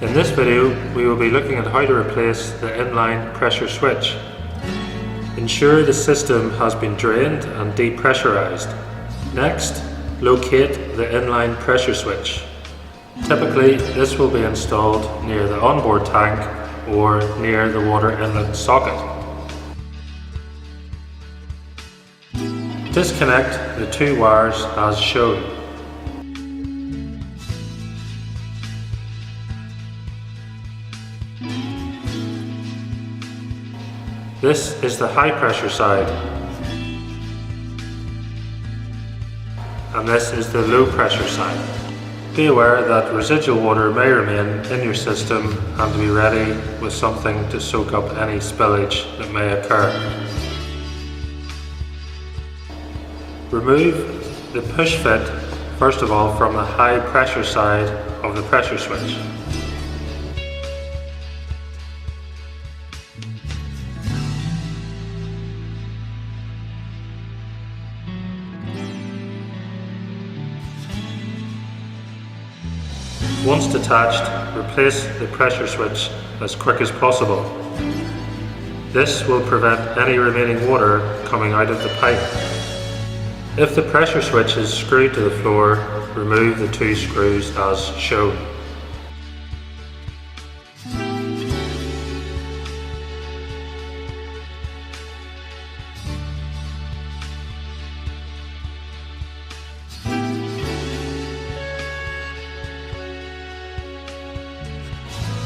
In this video, we will be looking at how to replace the inline pressure switch. Ensure the system has been drained and depressurized. Next, locate the inline pressure switch. Typically, this will be installed near the onboard tank or near the water inlet socket. Disconnect the two wires as shown. This is the high pressure side, and this is the low pressure side. Be aware that residual water may remain in your system and to be ready with something to soak up any spillage that may occur. Remove the push fit first of all from the high pressure side of the pressure switch. Once detached, replace the pressure switch as quick as possible. This will prevent any remaining water coming out of the pipe. If the pressure switch is screwed to the floor, remove the two screws as shown.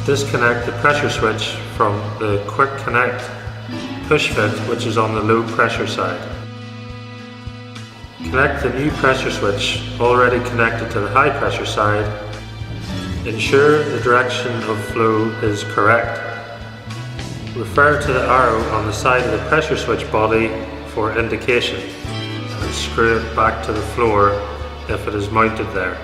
Disconnect the pressure switch from the quick connect push fit, which is on the low pressure side. Connect the new pressure switch already connected to the high pressure side. Ensure the direction of flow is correct. Refer to the arrow on the side of the pressure switch body for indication and screw it back to the floor if it is mounted there.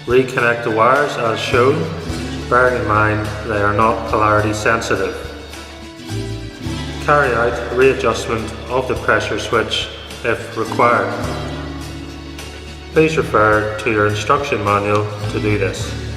Reconnect the wires as shown, bearing in mind they are not polarity sensitive. Carry out readjustment of the pressure switch if required. Please refer to your instruction manual to do this.